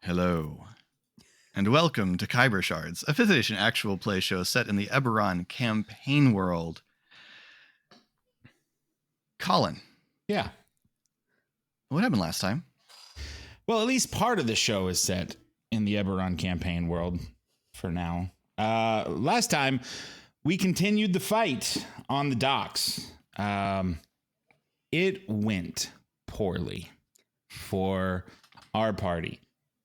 Hello, and welcome to Khyber Shards, a 5th edition actual play show set in the Eberron campaign world. Colin. Yeah. What happened last time? Well, at least part of the show is set in the Eberron campaign world for now. Last time, we continued the fight on the docks. It went poorly for our party.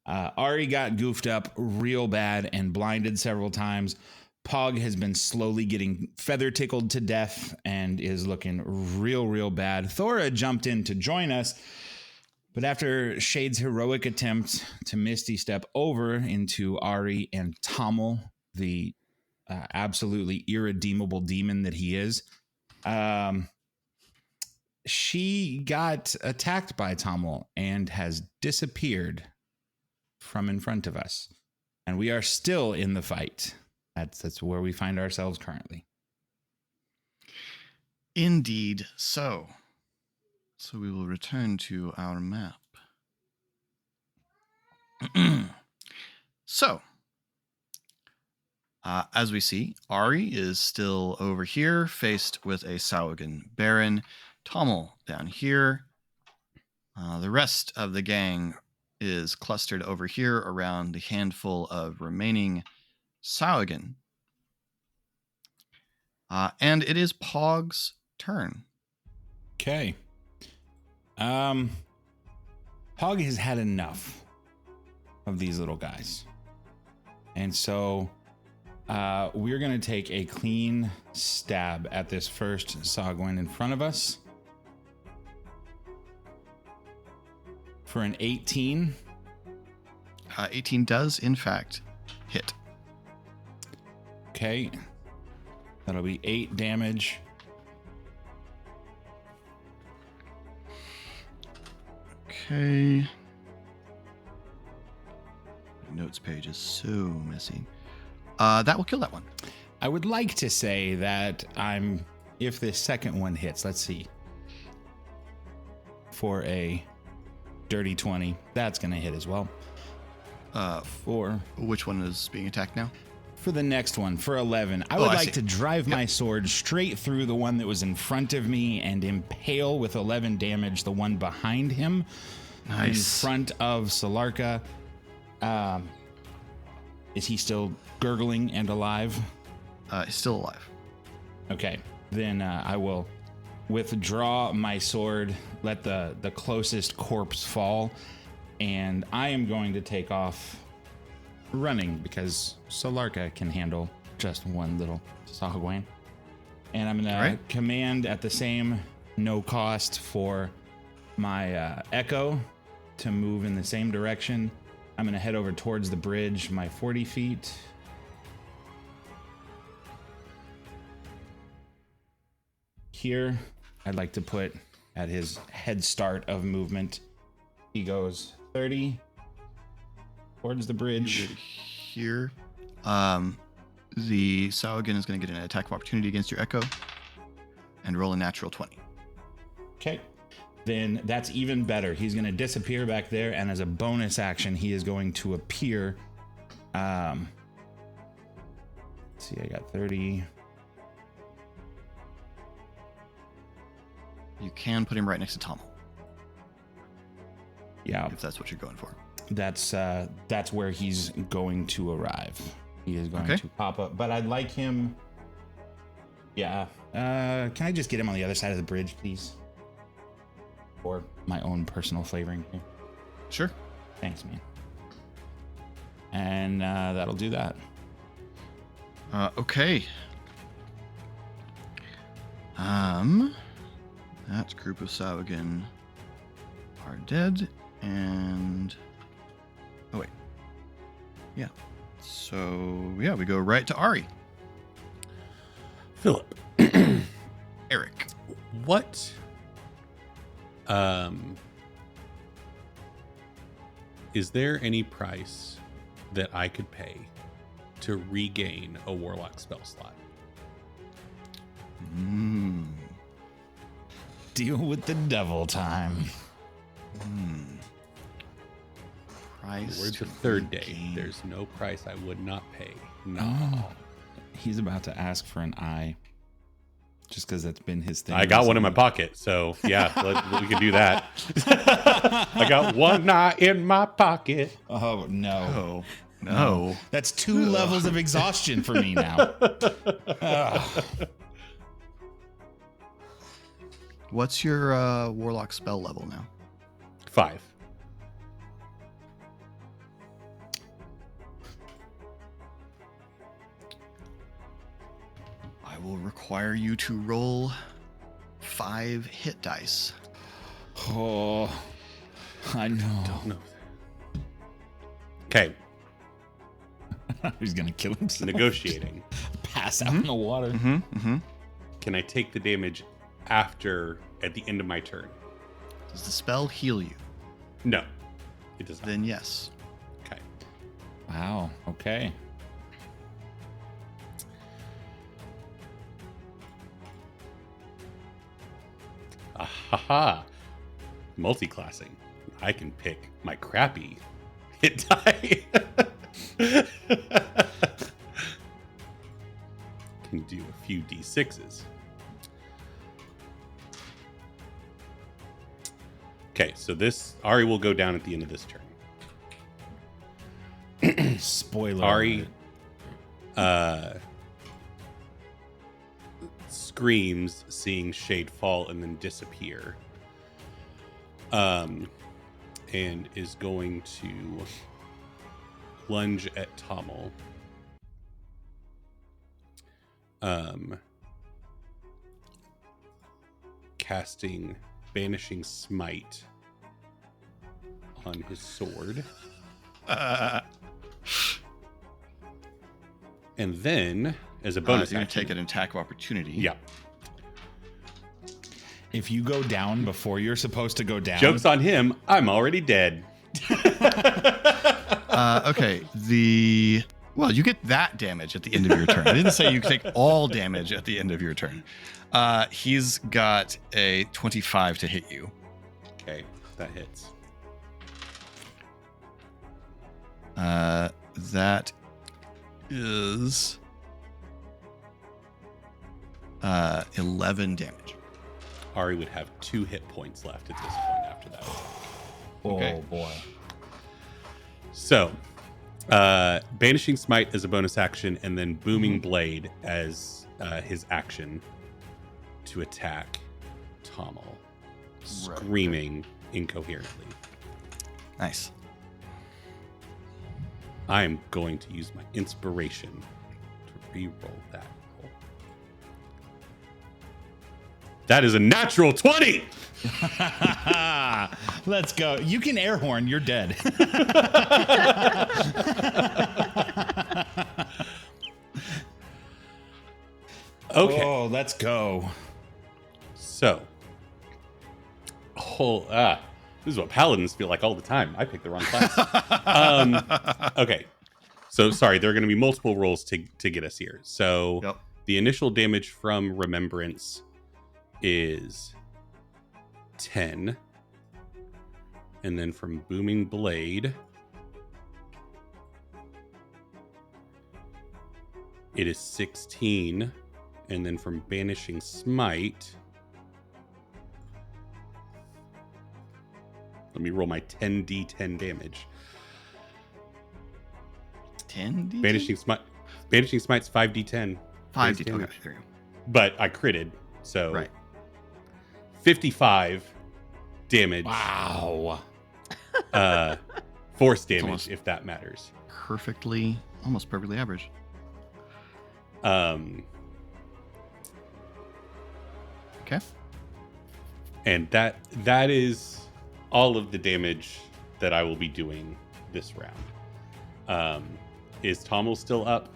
Ari got goofed up real bad and blinded several times. Pog has been slowly getting feather tickled to death and is looking real bad. Thora jumped in to join us, but after Shade's heroic attempt to Misty Step over into Ari and Tommel, the absolutely irredeemable demon that he is, she got attacked by Tommel and has disappeared from in front of us. And we are still in the fight. That's where we find ourselves currently. Indeed so. So we will return to our map. So, as we see, Ari is still over here, faced with a Saugan Baron. Tommel down here. The rest of the gang is clustered over here around the handful of remaining Saugan. And it is Pog's turn. Okay. Pog has had enough of these little guys. And so we're going to take a clean stab at this first Sagwin in front of us. For an 18. 18 does, in fact, hit. Okay. That'll be 8 damage. Okay. Notes page is so messy. That will kill that one. I would like to say that if this second one hits, let's see. For a dirty 20, that's going to hit as well. For which one is being attacked now? For the next one, for 11. I would like to drive my sword straight through the one that was in front of me and impale with 11 damage the one behind him. Nice. In front of Solarka. Is he still gurgling and alive? He's still alive. Okay, then I will withdraw my sword, let the closest corpse fall, and I am going to take off running because Solarka can handle just one little Sahagwan. And I'm going to command at the same no cost for my Echo to move in the same direction. I'm going to head over towards the bridge, my 40 feet. Here, I'd like to put at his head start of movement. He goes 30 towards the bridge. Here. The Saugan is going to get an attack of opportunity against your Echo and roll a natural 20. Okay. Then that's even better. He's going to disappear back there, and as a bonus action, he is going to appear. Let's see, I got 30. You can put him right next to Tommel. Yeah. If that's what you're going for. That's where he's going to arrive. He is going to pop up, but I'd like him. Yeah. Can I just get him on the other side of the bridge, please? For my own personal flavoring here. Sure. Thanks, man. And that'll do that. Okay. That group of Saugan are dead, and oh wait, yeah. So yeah, we go right to Ari. Philip. Eric. What? Is there any price that I could pay to regain a warlock spell slot? Deal with the devil time. Price. We're the to third day. regain. There's no price I would not pay. No. Oh, he's about to ask for an eye. Just because that's been his thing. I got one in my recently. pocket, so yeah, we can do that. I got one eye in my pocket. Oh, no. Oh, no. That's 2 levels of exhaustion for me now. Ugh. What's your warlock spell level now? 5. I will require you to roll 5 hit dice. Oh, I know. No. Okay, He's going to kill himself. negotiating. Pass out in the water. Can I take the damage at the end of my turn? Does the spell heal you? No, it does not. Then yes. Okay. Wow. Okay. Ahaha. Multi-classing. I can pick my crappy hit die. Can do a few d6s. Okay, so this Ari will go down at the end of this turn. Spoiler. Ari alert. Screams, seeing Shade fall and then disappear. And is going to lunge at Tommel. Casting Banishing Smite on his sword. And then, as a bonus You're going to action, take an attack of opportunity. yeah. If you go down before you're supposed to go down. Joke's on him. I'm already dead. Okay. Well, you get that damage at the end of your turn. I didn't say you take all damage at the end of your turn. He's got a 25 to hit you. Okay, that hits. That is 11 damage. Ari would have 2 hit points left at this point after that. Oh, Okay. boy. So, Banishing Smite as a bonus action, and then Booming Blade as his action to attack Tommel, screaming incoherently. Nice. I am going to use my inspiration to re-roll that roll. That is a natural 20! Let's go. You can air horn. You're dead. Okay. Oh, let's go. So, this is what paladins feel like all the time. I picked the wrong class. Okay. So, sorry, there are going to be multiple rolls to get us here. So, Yep. the initial damage from Remembrance is 10. And then from Booming Blade, it is 16. And then from Banishing Smite, let me roll my 10d10 damage. 10 D? Banishing Smite's 5d10. 5 base D. damage. Okay, there you But I critted, so go. Right. 55 damage. Wow. Force damage, almost- if that matters. Almost perfectly average. Okay. And that is all of the damage that I will be doing this round. Is Tommel still up?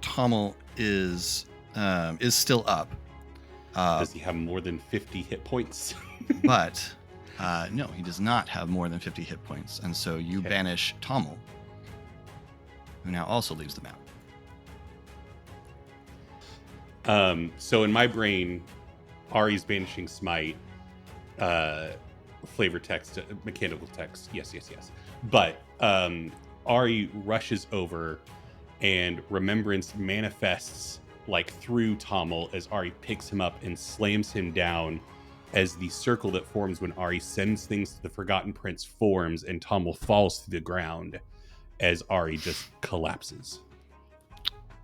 Tommel is still up. Does he have more than 50 hit points? But no, he does not have more than 50 hit points. And so you Okay. banish Tommel, who now also leaves the map. So in my brain, Ari's Banishing Smite flavor text, mechanical text. Yes. But Ari rushes over, and remembrance manifests like through Tommel as Ari picks him up and slams him down, as the circle that forms when Ari sends things to the Forgotten Prince forms, and Tommel falls to the ground as Ari just collapses.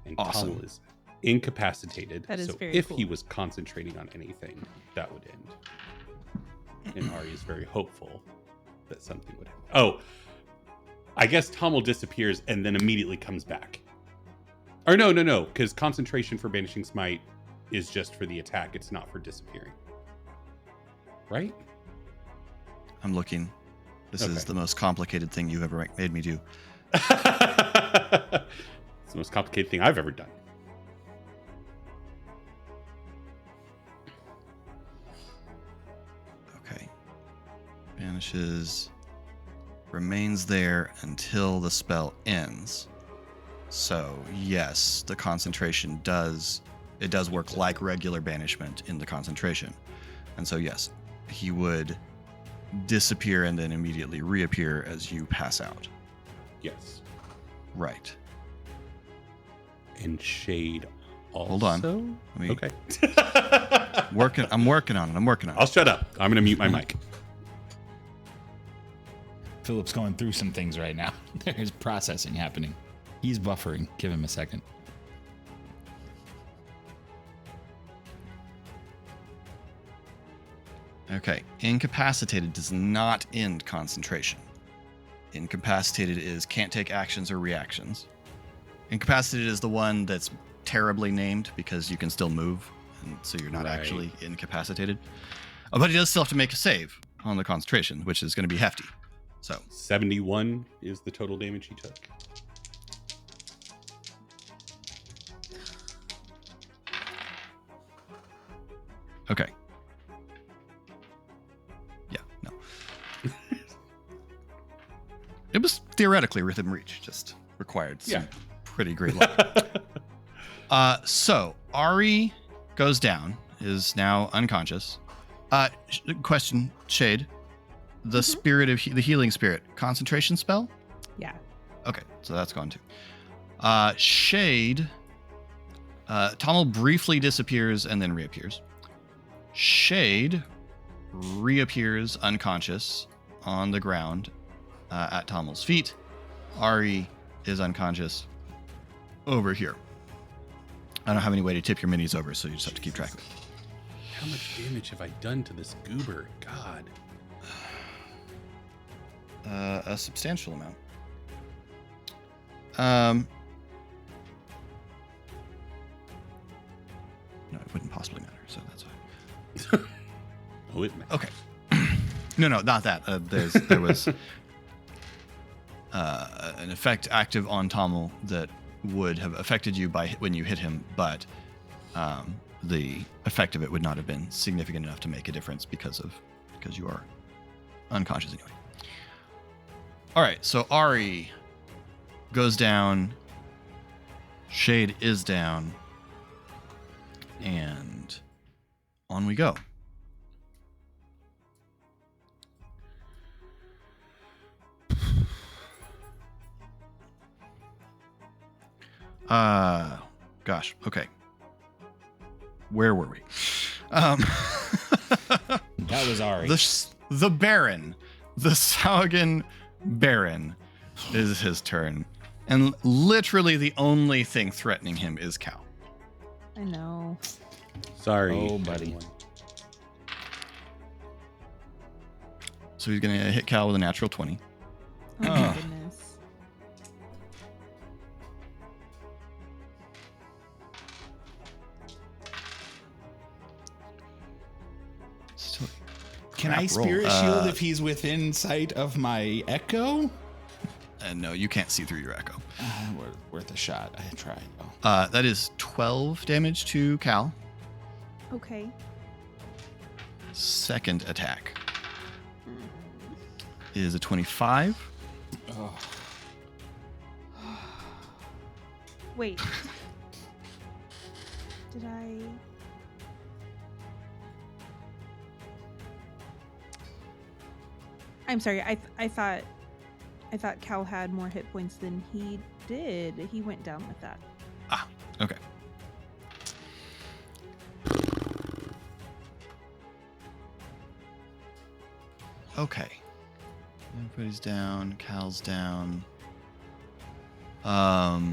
And Awesome. Tommel is incapacitated. That is so very if cool. he was concentrating on anything, that would end. And Ari is very hopeful that something would happen. Oh, I guess Tommel disappears and then immediately comes back. Or no, because concentration for Banishing Smite is just for the attack. It's not for disappearing. Right? I'm looking. This Okay. is the most complicated thing you've ever made me do. It's the most complicated thing I've ever done. Okay. Banishes. Remains there until the spell ends. So, yes, the concentration does work like regular banishment in the concentration. And so, yes, he would disappear and then immediately reappear as you pass out. Yes. Right. And Shade also. Hold on. Let me- Okay. I'm working on it. I'll shut up. I'm going to mute my mic. Philip's going through some things right now. There's processing happening. He's buffering. Give him a second. Okay. Incapacitated does not end concentration. Incapacitated is can't take actions or reactions. Incapacitated is the one that's terribly named because you can still move, and so you're not Right. actually incapacitated. But he does still have to make a save on the concentration, which is going to be hefty. So 71 is the total damage he took. okay. Yeah, no. It was theoretically within reach, just required some Yeah. pretty great luck. So Ari goes down, is now unconscious. Question, Shade. The spirit of the healing spirit, concentration spell? Yeah. Okay, so that's gone too. Shade. Tommel briefly disappears and then reappears. Shade reappears unconscious on the ground at Tommel's feet. Ari is unconscious over here. I don't have any way to tip your minis over, so you just have to keep track of it. How much damage have I done to this goober? God. A substantial amount. No, it wouldn't possibly matter, so that's fine. Oh, it Okay. No, not that. There was an effect active on Tommel that would have affected you by when you hit him, but the effect of it would not have been significant enough to make a difference because you are unconscious anyway. All right, so Ari goes down. Shade is down. And on we go. Gosh, okay. Where were we? That was Ari. The Baron, the Saugan Baron, is his turn. And literally the only thing threatening him is Cal. I know. Sorry. Oh, buddy. everyone. So he's going to hit Cal with a natural 20. Oh my goodness. Still, Can crap I roll. spirit shield if he's within sight of my echo? No, you can't see through your echo. Worth a shot. I tried. Oh. That is 12 damage to Cal. Okay. Second attack is a 25. Oh. Wait. Did I? I'm sorry. I thought Cal had more hit points than he did. He went down with that. Ah, okay. Okay. Everybody's down. Cal's down. Yeah,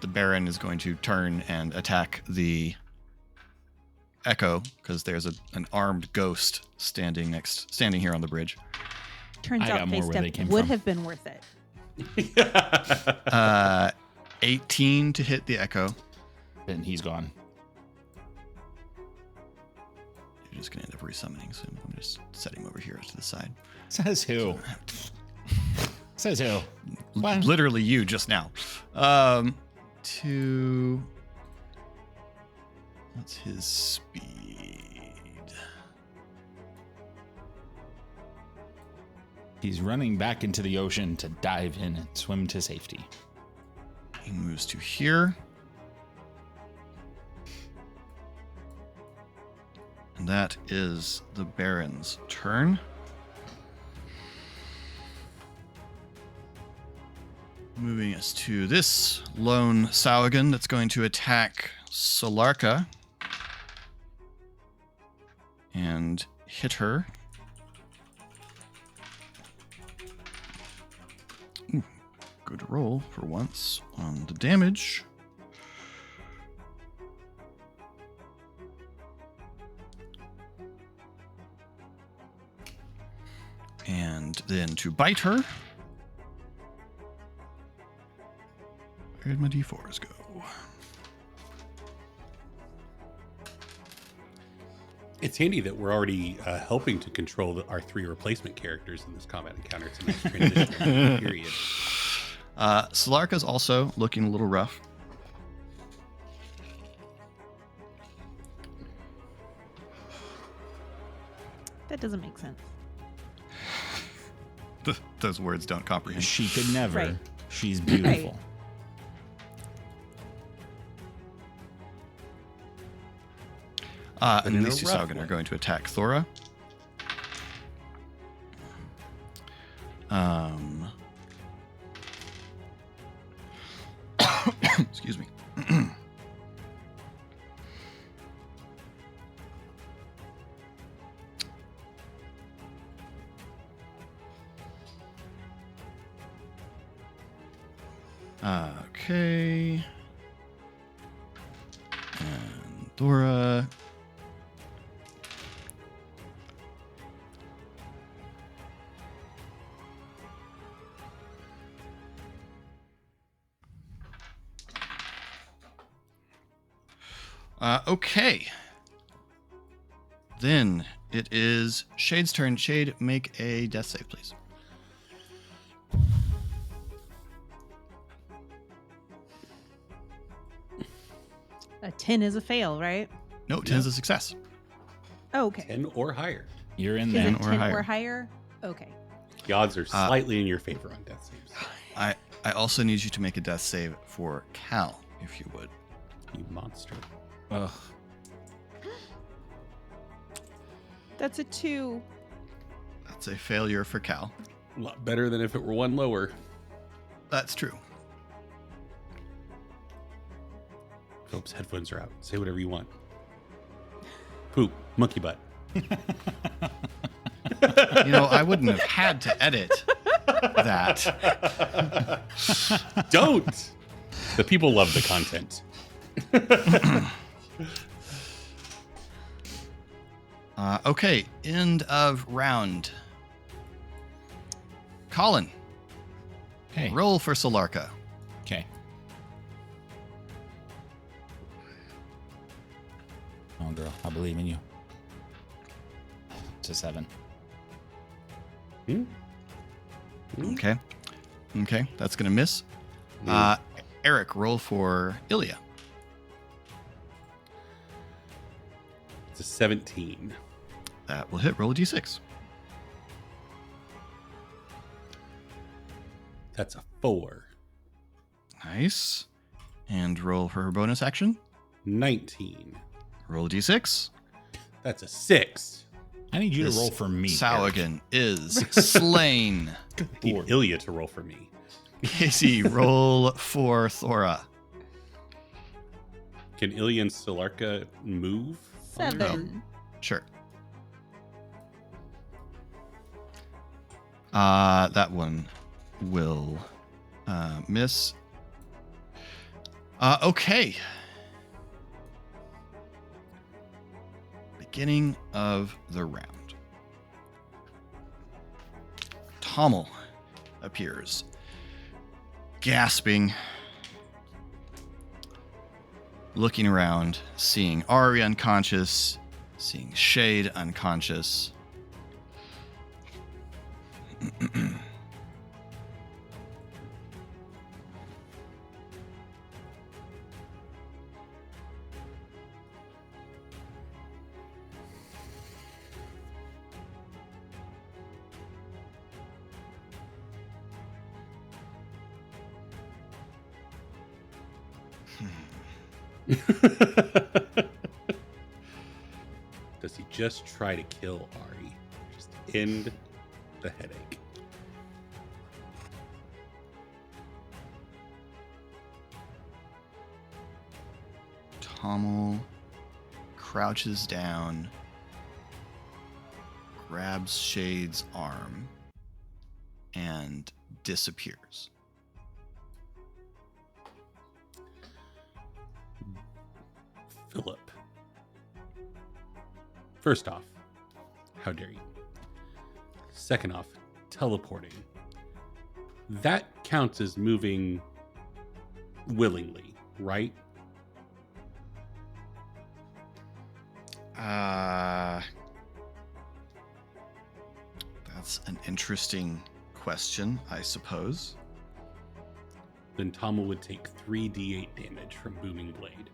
the Baron is going to turn and attack the Echo because there's an armed ghost standing here on the bridge. Turns I out got more face where they step came would from. have been worth it. 18 to hit the Echo. And he's gone. You're just gonna end up resummoning, so I'm just setting him over here to the side. Says who? Says who? What? Literally you just now. To what's his speed? He's running back into the ocean to dive in and swim to safety. He moves to here. And that is the Baron's turn. Moving us to this lone Saugan that's going to attack Solarka and hit her. Ooh, good roll for once on the damage. And then to bite her. Where'd my d4s go? It's handy that we're already helping to control our 3 replacement characters in this combat encounter. It's a nice transition period. Solarka's also looking a little rough. That doesn't make sense. Those words don't comprehend. She could never. Right. She's beautiful. And in then a these two rough Saugan way. are going to attack Thora. Excuse me. Okay. And Thora. Okay. Then it is Shade's turn. Shade, make a death save, please. A 10 is a fail, right? No, 10 is a success. Oh, okay. 10 or higher. You're in Is there. it 10 or 10 higher. or higher? Okay. The odds are slightly in your favor on death saves. I also need you to make a death save for Cal, if you would. You monster. Ugh. That's a 2. That's a failure for Cal. A lot better than if it were 1 lower. That's true. Philip's headphones are out. Say whatever you want. Poop. Monkey butt. You know, I wouldn't have had to edit that. Don't! The people love the content. Okay, end of round. Colin, Hey. roll for Solarka. Okay. Come on, girl. I believe in you. It's a 7. Hmm? Okay. Okay, that's going to miss. Eric, roll for Ilya. It's a 17. That will hit. Roll a d6. That's a 4. Nice. And roll for her bonus action. 19. Roll a d6. That's a 6. I need you to This roll for me. Sahuagin is slain. Need Ilya to roll for me. Casey, roll for Thora. Can Ilya and Solarka move? on their own? 7. Sure. That one will miss. Okay. Beginning of the round. Tommel appears, gasping, looking around, seeing Ari unconscious, seeing Shade unconscious. Does he just try to kill Ari? Just end the headache. Tommel crouches down, grabs Shade's arm, and disappears. Philip. First off, how dare you? Second off, teleporting. That counts as moving willingly, right? That's an interesting question, I suppose. Then Tommel would take 3d8 damage from Booming Blade.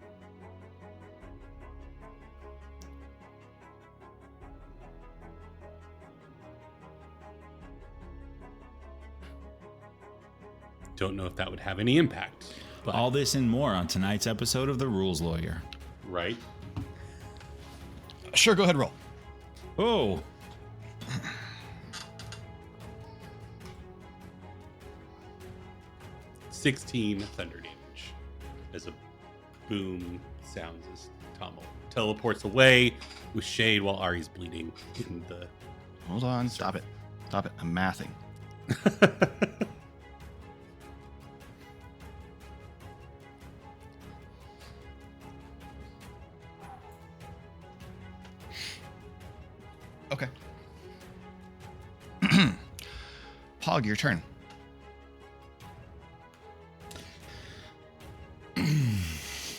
Don't know if that would have any impact. But, All this and more on tonight's episode of The Rules Lawyer. right? Sure, go ahead, roll. Oh, 16 thunder damage as a boom sounds as Tommel teleports away with Shade while Ari's bleeding in the... Hold on, stop it. Stop it, I'm mathing. Okay. Pog, your turn.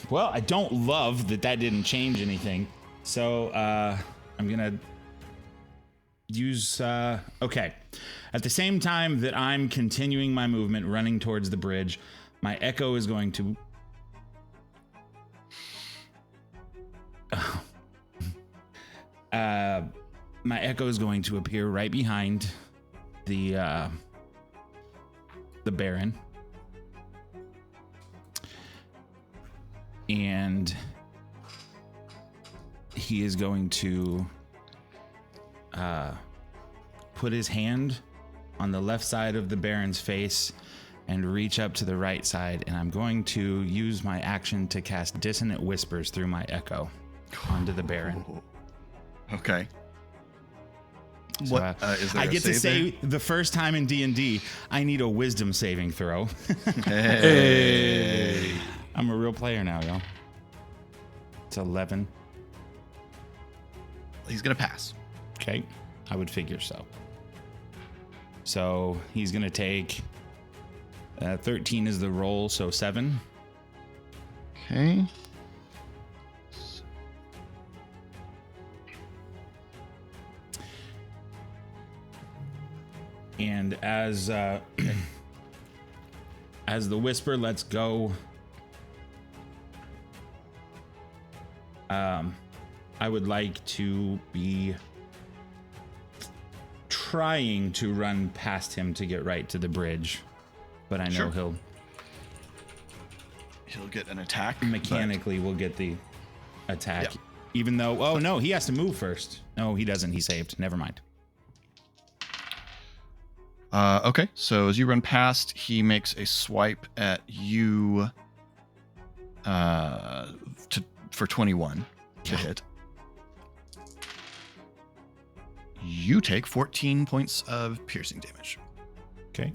well, I don't love that didn't change anything. So I'm going to use... okay. At the same time that I'm continuing my movement, running towards the bridge, my echo is going to... my echo is going to appear right behind the Baron. And he is going to put his hand on the left side of the Baron's face and reach up to the right side. And I'm going to use my action to cast Dissonant Whispers through my echo onto the Baron. Okay. So, What is there? I a get to save say the first time in D&D, I need a wisdom saving throw. there? Hey. I'm a real player now, y'all. It's 11. He's gonna pass. Okay, I would figure so. So he's gonna take 13 is the roll, so 7. Okay. And as as the whisper lets go, I would like to be trying to run past him to get right to the bridge, but I know Sure. He'll get an attack. mechanically will get the attack. Yeah. Even though, oh no, he has to move first. No, he doesn't. He saved. Never mind. Okay, so as you run past, he makes a swipe at you for 21 to hit. You take 14 points of piercing damage. Okay.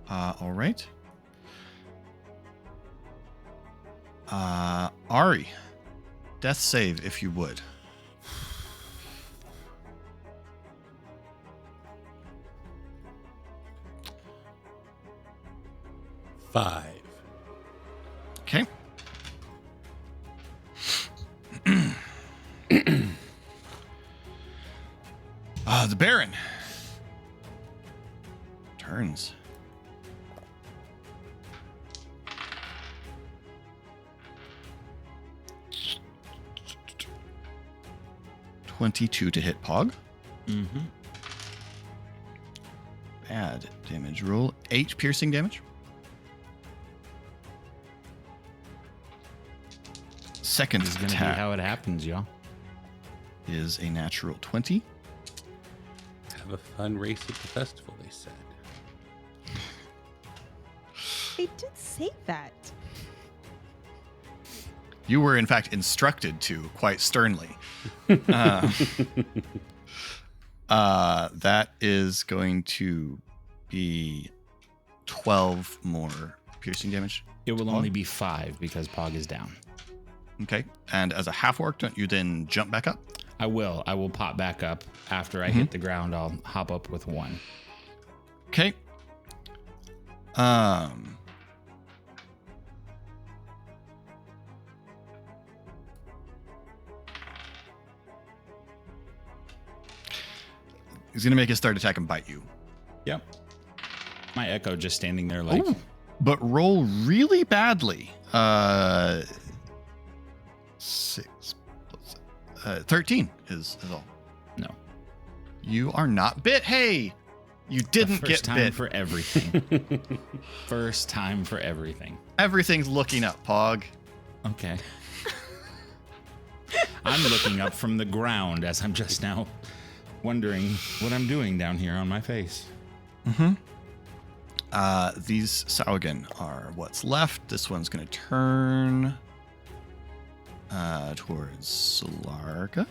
All right. Ari, death save if you would. Five. Okay. The Baron turns. $22 to hit Pog. Mm-hmm. Bad damage roll. 8 piercing damage. Second This is going to be attack how it happens, y'all. is a natural 20. Have a fun race at the festival, they said. They did say that. You were, in fact, instructed to quite sternly. That is going to be 12 more piercing damage. It will only be 5 because Pog is down. Okay. And as a half orc, don't you then jump back up? I will. I will pop back up after I hit the ground. I'll hop up with 1. Okay. He's gonna make his third attack and bite you. Yep. My Echo just standing there like, Ooh, but roll really badly. 6 plus 13 is all. no. You are not bit. Hey, you didn't First get time bit. for everything. First time for everything. Everything's looking up, Pog. Okay. I'm looking up from the ground as I'm just now wondering what I'm doing down here on my face. Mm-hmm. These Saugen are what's left. This one's going to turn towards Solarga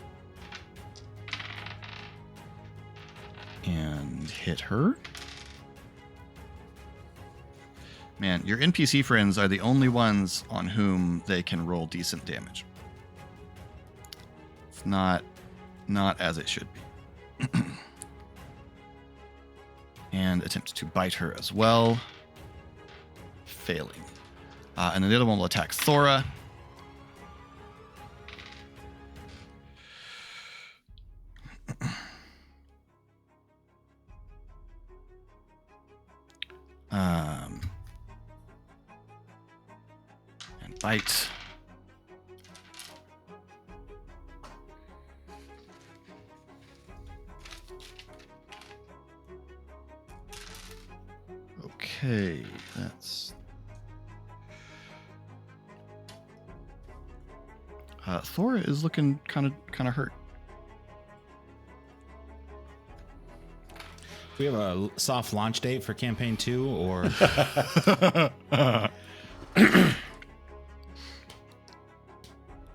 and hit her. Man, your NPC friends are the only ones on whom they can roll decent damage. It's not as it should be. And attempts to bite her as well. Failing. And then the other one will attack Thora. And bite. Okay, that's... Thora is looking kind of hurt. We have a soft launch date for campaign 2 or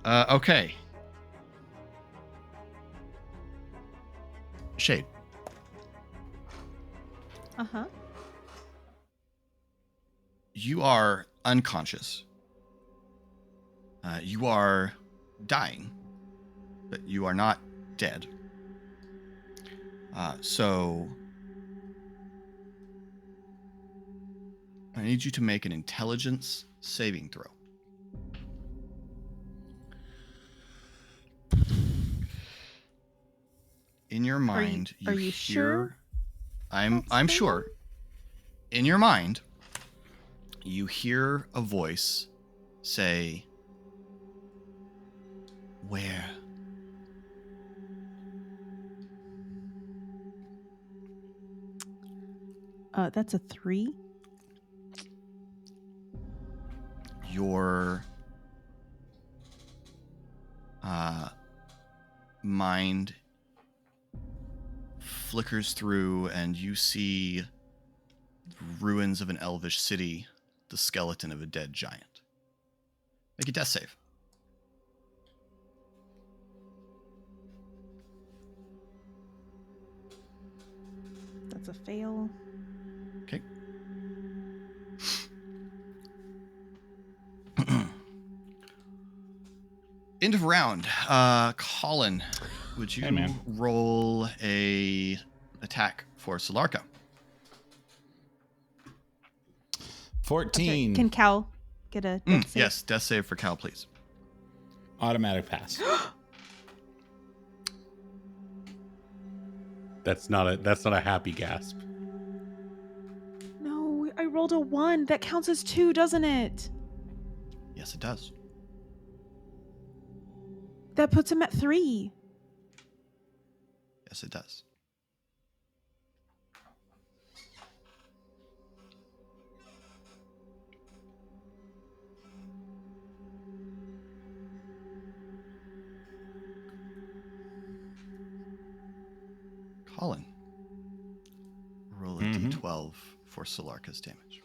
Okay. Shade. Uh-huh. You are unconscious. You are dying, but you are not dead. So I need you to make an intelligence saving throw. In your mind, are you hear, sure? I'm That's sure. In your mind, you hear a voice say, "Where?" That's a 3. Your mind flickers through, and you see ruins of an elvish city, the skeleton of a dead giant. Make a death save. That's a fail. Okay. End of round. Colin, would you Hey, man. roll a attack for Solarka? 14. Can Cal get a death save? Yes, death save for Cal, please. Automatic pass. That's not a happy gasp. No, I rolled a 1. That counts as 2, doesn't it? Yes, it does. That puts him at 3. Yes, it does. Colin, roll a d12 for Solarka's damage.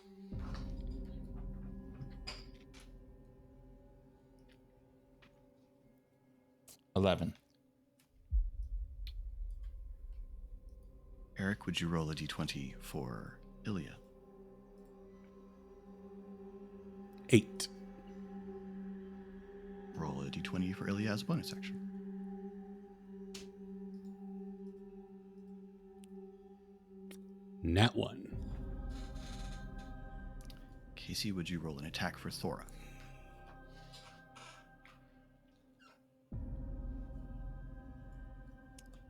$11. Eric, would you roll a d20 for Ilya? 8. Roll a d20 for Ilya as a bonus action. Nat 1. Casey, would you roll an attack for Thora?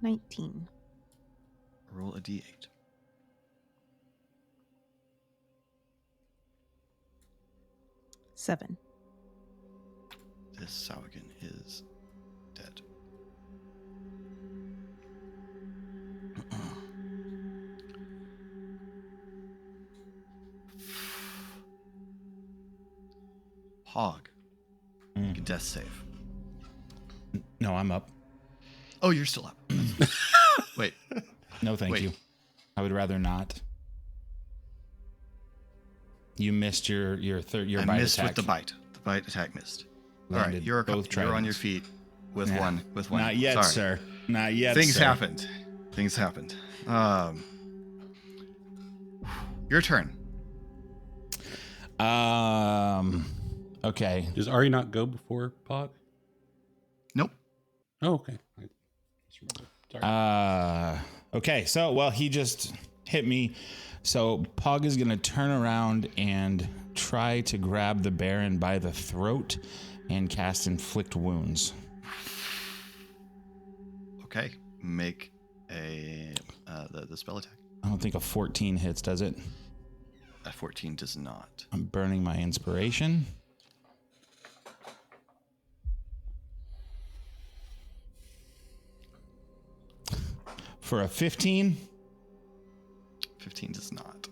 $19. Roll a d8. $7. This Saugen is dead. Hog, make a death save. No, I'm up. Oh, you're still up. Wait. No, thank Wait. you. I would rather not. You missed your I bite missed attack. with the bite. The bite attack missed. All Landed right, you're both on tridents. your feet with Nah, one. With one. Not yet, Sorry. sir. Not yet, Things sir. happened. Things happened. Your turn. Okay. Does Ari not go before Pog? Nope. Oh, okay. I just remembered. Sorry. Okay. So, well, he just hit me. So Pog is going to turn around and try to grab the Baron by the throat and cast Inflict Wounds. Okay. Make a the spell attack. I don't think a 14 hits, does it? A 14 does not. I'm burning my inspiration. For a 15. 15 does not.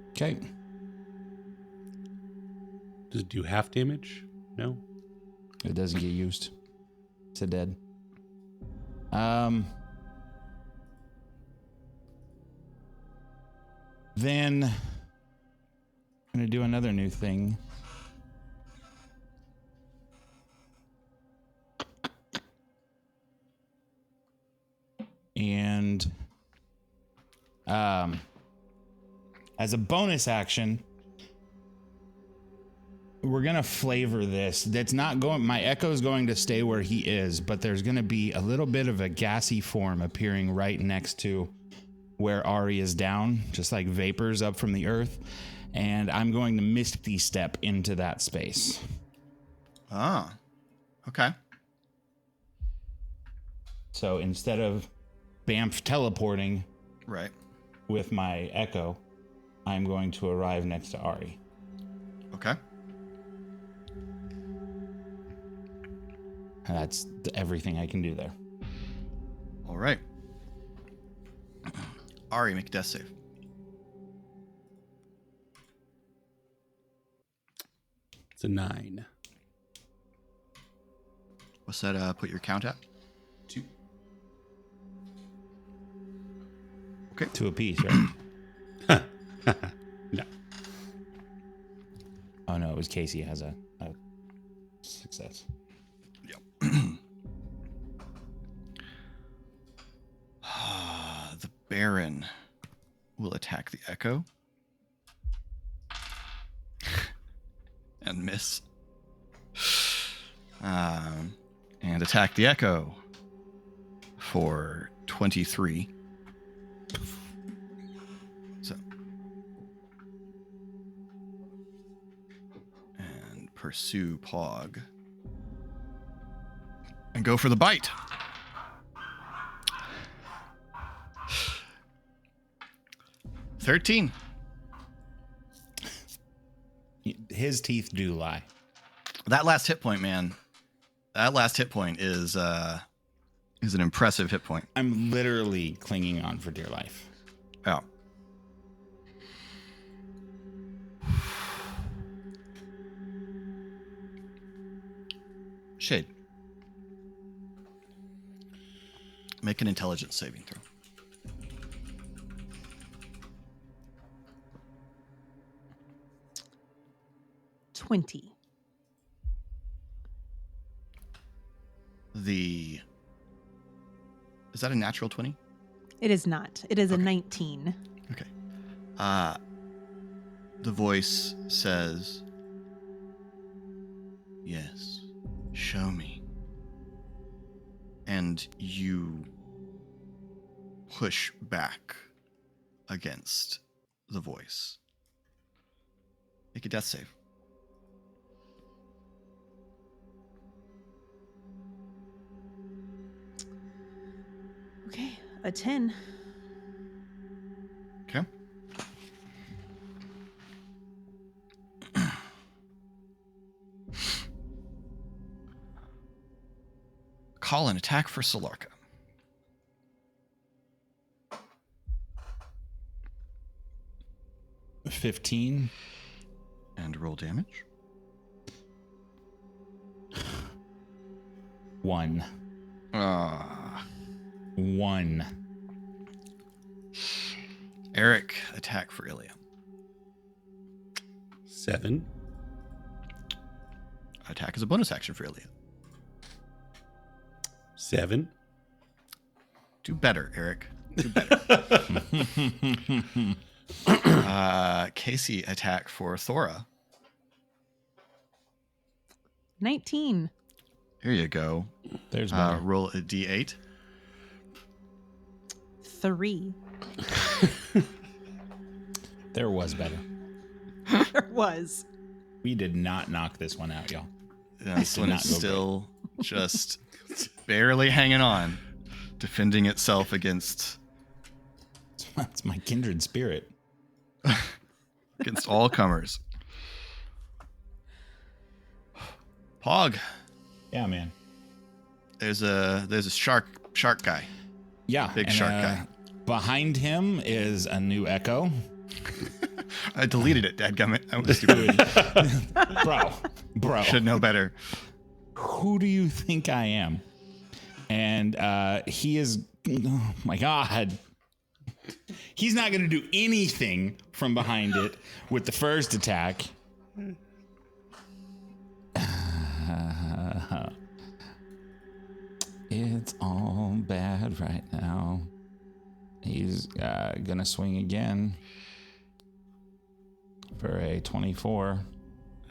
Okay. Does it do half damage? No. It doesn't get used. It's a dead. Then I'm going to do another new thing. And as a bonus action, we're going to flavor this. That's not going, my echo's going to stay where he is, but there's going to be a little bit of a gassy form appearing right next to where Ari is down, just like vapors up from the earth. And I'm going to Misty Step into that space. Ah. Okay. So instead of Bamf teleporting Right. with my echo, I'm going to arrive next to Ari. Okay. And that's everything I can do there. All right. Ari, make a death save. It's a 9. What's that put your count at? 2. Okay. 2 apiece, right? No. Oh no, it was Casey has a success. Yep. The Baron will attack the Echo. And miss. And attack the Echo for 23. So. And pursue Pog. And go for the bite. $13. His teeth do lie. That last hit point, man. That last hit point is an impressive hit point. I'm literally clinging on for dear life. Yeah. Shade. Make an intelligence saving throw. $20. Is that a natural 20? It is not. It is a Okay. 19. Okay. The voice says, "Yes, show me." And you push back against the voice. Make a death save. Okay, a 10. Okay. Call an attack for Solarka. $15. And roll damage. 1. 1. Eric, attack for Ilya. 7. Attack is a bonus action for Ilya. 7. Do better, Eric. Do better. Casey, attack for Thora. 19. Here you go. There's better. Roll a d8. 3. There was better. There was. We did not knock this one out, y'all. This did one not is go still just barely hanging on, defending itself against It's my kindred spirit. all comers. Pog, Yeah, man. there's a shark guy. Yeah. Big and, shark guy. Behind him is a new Echo. I deleted it, dadgummit. I was stupid. Bro. Should know better. Who do you think I am? And he is, oh my God. He's not going to do anything from behind it with the first attack. It's all bad right now. He's going to swing again for a 24.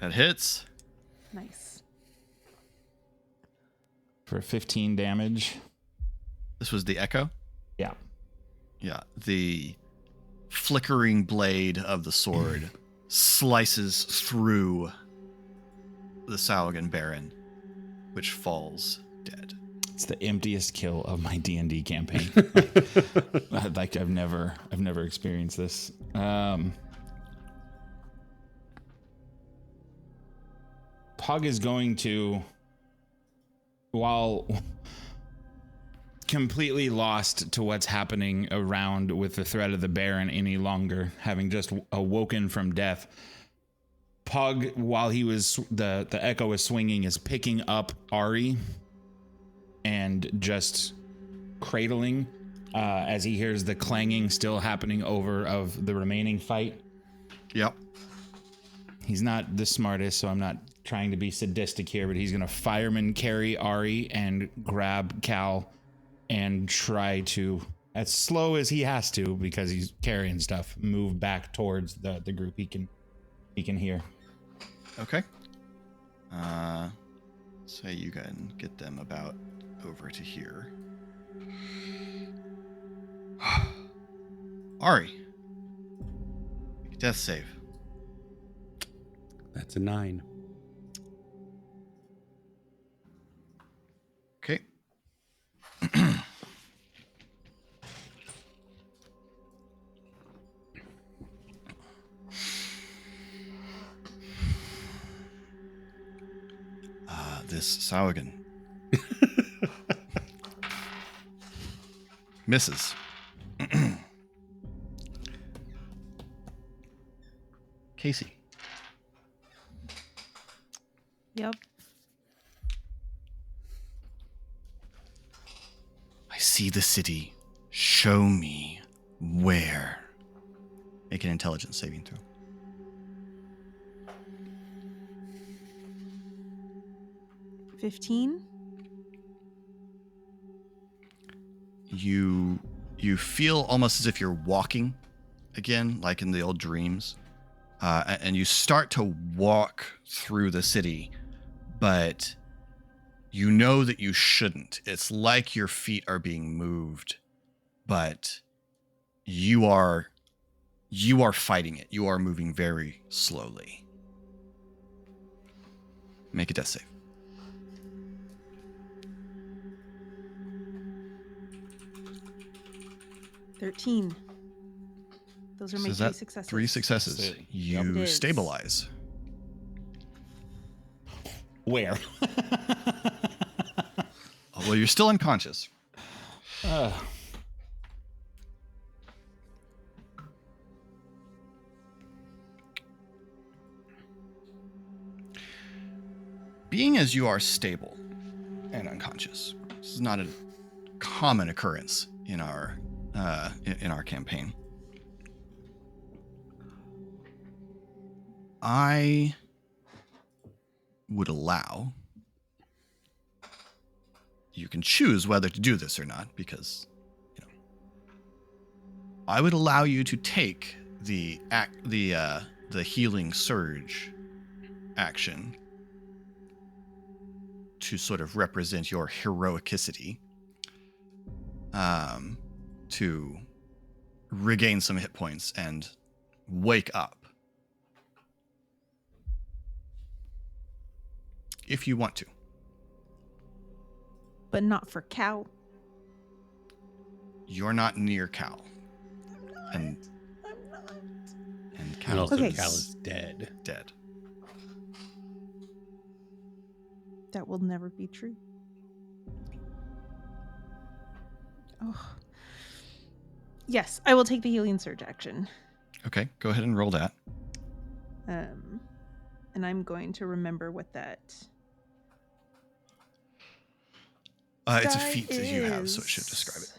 That hits. Nice. For 15 damage. This was the Echo. Yeah. Yeah, the flickering blade of the sword slices through the Saugan Baron, which falls dead. It's the emptiest kill of my D&D campaign. Like I've never experienced this. Pug is going to, while completely lost to what's happening around with the threat of the Baron any longer, having just awoken from death. Pug, while he was the echo was swinging, is picking up Ari and just cradling as he hears the clanging still happening over of the remaining fight. Yep. He's not the smartest, so I'm not trying to be sadistic here, but he's going to fireman carry Ari and grab Cal and try to, as slow as he has to because he's carrying stuff, move back towards the group he can hear. Okay. So you can get them about over to here. Ari. Death save. That's a 9. Okay. This Saugen misses. Casey. Yep. I see the city. Show me where. Make an intelligence saving throw. $15. You feel almost as if you're walking again, like in the old dreams. And you start to walk through the city, but you know that you shouldn't. It's like your feet are being moved, but you are fighting it. You are moving very slowly. Make a death save. $13. Those are my So is 3 that successes. 3 successes. You It is. stabilize. Where? Well, you're still unconscious. Being as you are stable and unconscious, this is not a common occurrence in our campaign. I would allow, you can choose whether to do this or not, because I would allow you to take the healing surge action to sort of represent your heroicity, to regain some hit points and wake up. If you want to. But not for Cal. You're not near Cal. I'm not. And And Cal also, Okay. Cal is dead. dead. That will never be true. Oh. Yes, I will take the healing surge action. Okay, go ahead and roll that. And I'm going to remember what that. It's a Die feat that you have, so it is- should describe it.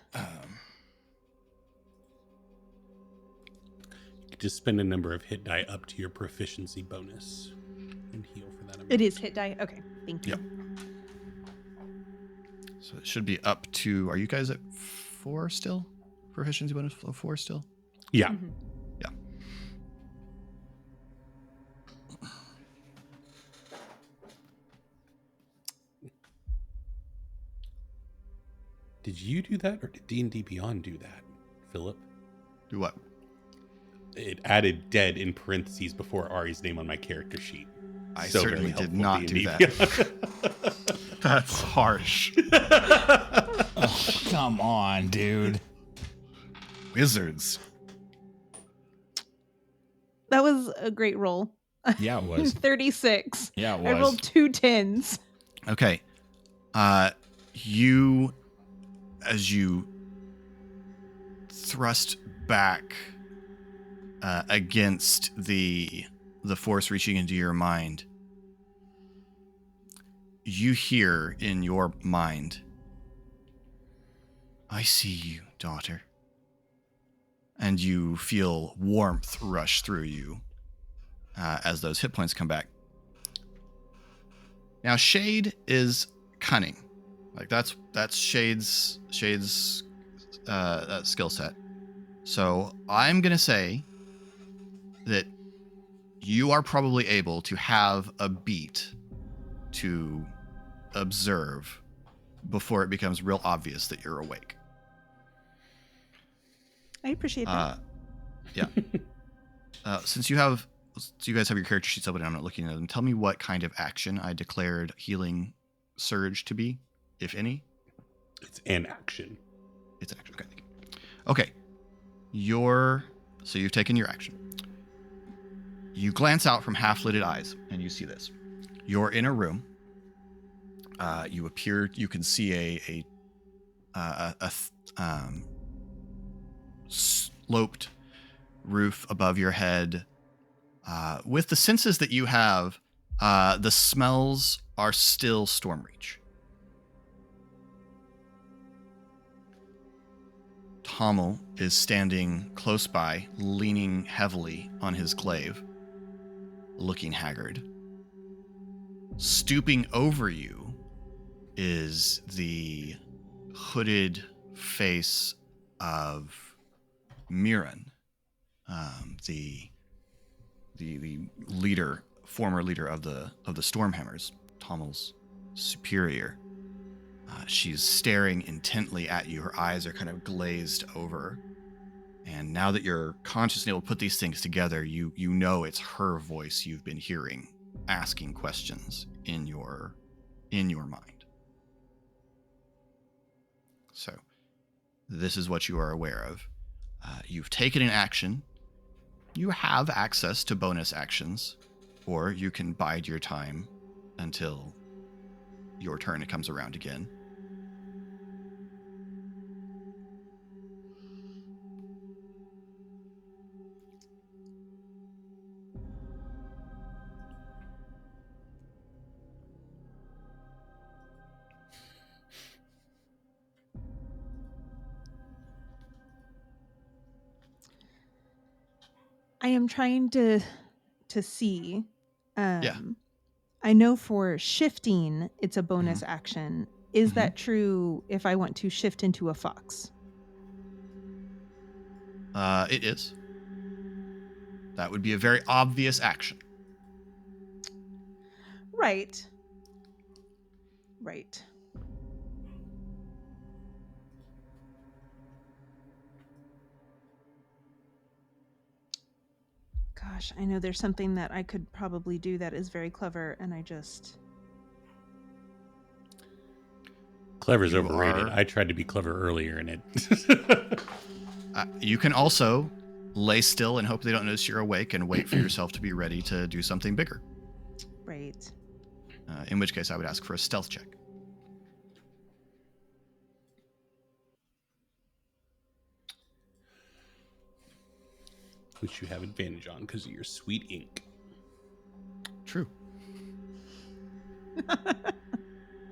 You just spend a number of hit die up to your proficiency bonus and heal for that amount. It is hit die. Okay, thank you. Yep. So it should be up to. Are you guys at 4 still? Proficiency bonus 4 still? Yeah. Mhm. Yeah. Did you do that, or did D&D Beyond do that, Philip? Do what? It added dead in parentheses before Ari's name on my character sheet. I So certainly very did helpful, not do D&D that. That's harsh. Oh, come on, dude. Wizards. That was a great roll. Yeah, it was. 36. Yeah, it I was. rolled 2 10s. Okay. You as you thrust back against the force reaching into your mind, you hear in your mind, "I see you, daughter." And you feel warmth rush through you as those hit points come back. Now, Shade is cunning. Like that's Shade's skill set. So I'm gonna say that you are probably able to have a beat to observe before it becomes real obvious that you're awake. I appreciate that. Yeah. Since you guys have your character sheets open and I'm not looking at them, tell me what kind of action I declared Healing Surge to be, if any. It's an action. It's an action. Okay. So you've taken your action. You glance out from half-lidded eyes and you see this. You're in a room. You can see a sloped roof above your head. With the senses that you have, the smells are still Stormreach. Tommel is standing close by, leaning heavily on his glaive, looking haggard. Stooping over you is the hooded face of Miran, the leader, former leader of the Stormhammers, Tommel's superior. She's staring intently at you. Her eyes are kind of glazed over. And now that you're conscious and able to put these things together, you know it's her voice you've been hearing, asking questions in your mind. So, this is what you are aware of. You've taken an action. You have access to bonus actions, or you can bide your time until your turn it comes around again. I am trying to see. Yeah. I know for shifting, it's a bonus action. Is Mhm. that true if I want to shift into a fox? It is. That would be a very obvious action. Right. Right. Gosh, I know there's something that I could probably do that is very clever, and I just... Clever's You overrated. are- I tried to be clever earlier and it. You can also lay still and hope they don't notice you're awake and wait for yourself to be ready to do something bigger. Right. In which case, I would ask for a stealth check. Which you have advantage on because of your sweet ink. True.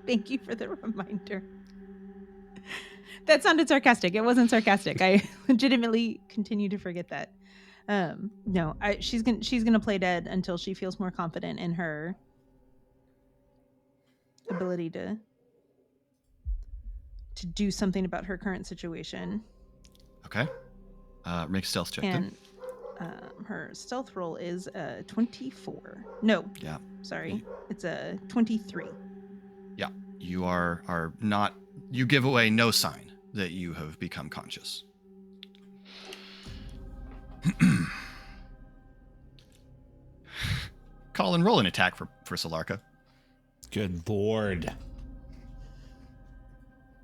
Thank you for the reminder. That sounded sarcastic. It wasn't sarcastic. I legitimately continue to forget that. No, she's gonna play dead until she feels more confident in her ability to do something about her current situation. Okay. Make a stealth check then. And her stealth roll is a 24. No. Yeah. Sorry. It's a 23. Yeah. You are not... You give away no sign that you have become conscious. Call and roll an attack for Solarka. Good Lord.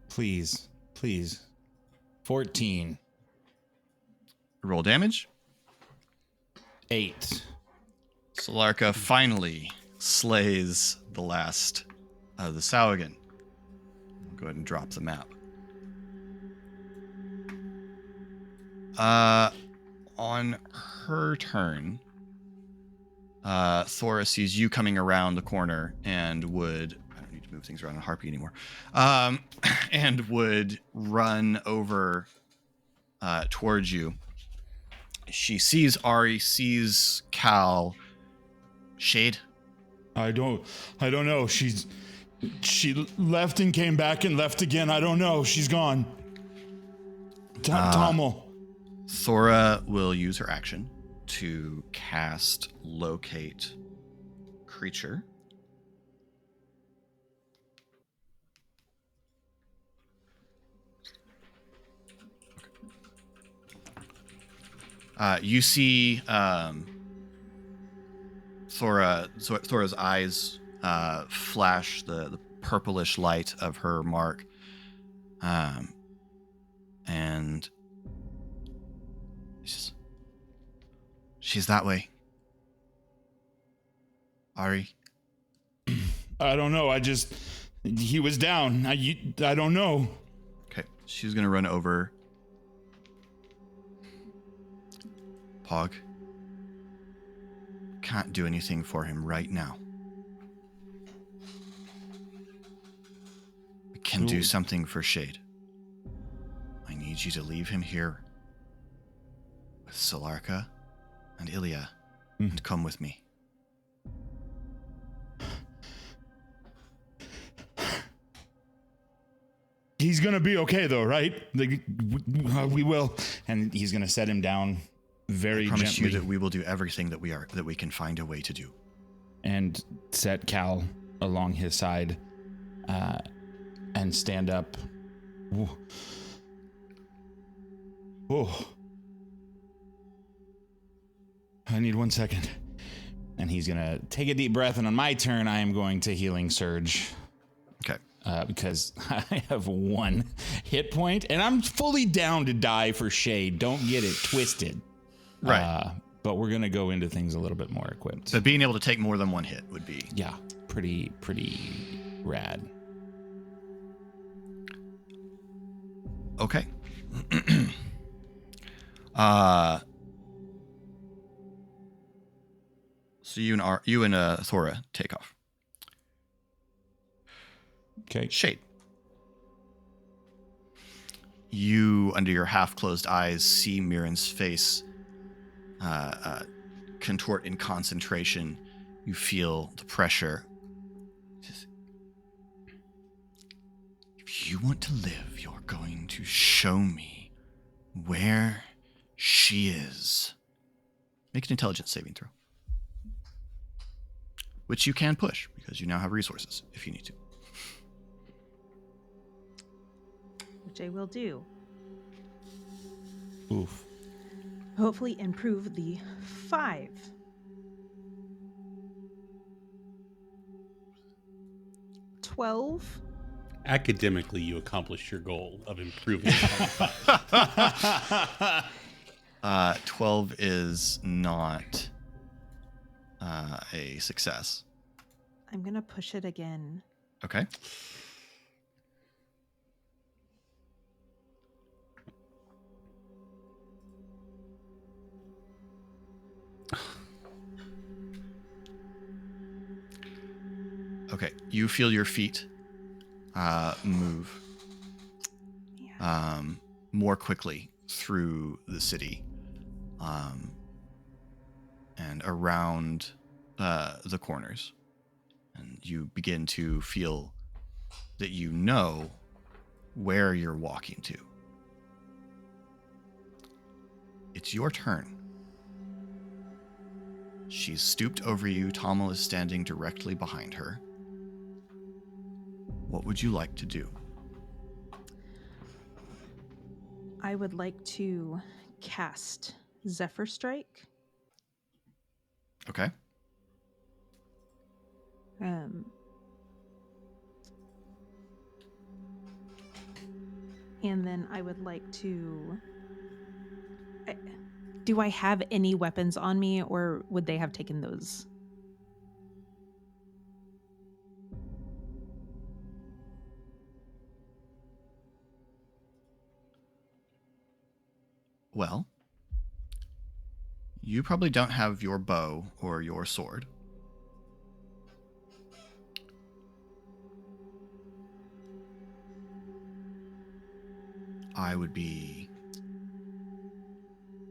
Please. 14. Roll damage. 8. Solarka finally slays the last of the Saugan. I'll go ahead and drop the map. On her turn, Thora sees you coming around the corner and would... I don't need to move things around in Harpy anymore. And would run over towards you. She sees Ari, sees Cal. Shade? I don't know. She left and came back and left again. I don't know. She's gone. Tommel. Thora will use her action to cast Locate Creature. You see Thora's eyes flash the purplish light of her mark. And she's that way. Ari? I don't know. He was down. I don't know. Okay, she's gonna run over. Pog. Can't do anything for him right now. I can do something for Shade. I need you to leave him here with Solarka and Ilya and come with me. He's gonna be okay though, right? We will. And he's gonna set him down very I promise gently. you that we will do everything that we can find a way to do. And set Cal along his side and stand up. Oh. I need 1 second. And he's going to take a deep breath, and on my turn, I am going to Healing Surge. Okay. Because I have 1 hit point, and I'm fully down to die for Shade. Don't get it twisted. Right. But we're going to go into things a little bit more equipped. So being able to take more than 1 hit would be... Yeah, pretty rad. Okay. So you and Thora take off. Okay. Shade. You, under your half-closed eyes, see Mirren's face contort in concentration. You feel the pressure. If you want to live, you're going to show me where she is. Make an intelligence saving throw. Which you can push, because you now have resources, if you need to. Which I will do. Oof. Hopefully improve the 5. $12. Academically, you accomplished your goal of improving. 12 is not a success. I'm gonna push it again. Okay. Okay, you feel your feet move more quickly through the city and around the corners. And you begin to feel that you know where you're walking to. It's your turn. She's stooped over you. Tommel is standing directly behind her. What would you like to do? I would like to cast Zephyr Strike. Okay. And then I would like to... Do I have any weapons on me, or would they have taken those? Well, you probably don't have your bow or your sword. I would be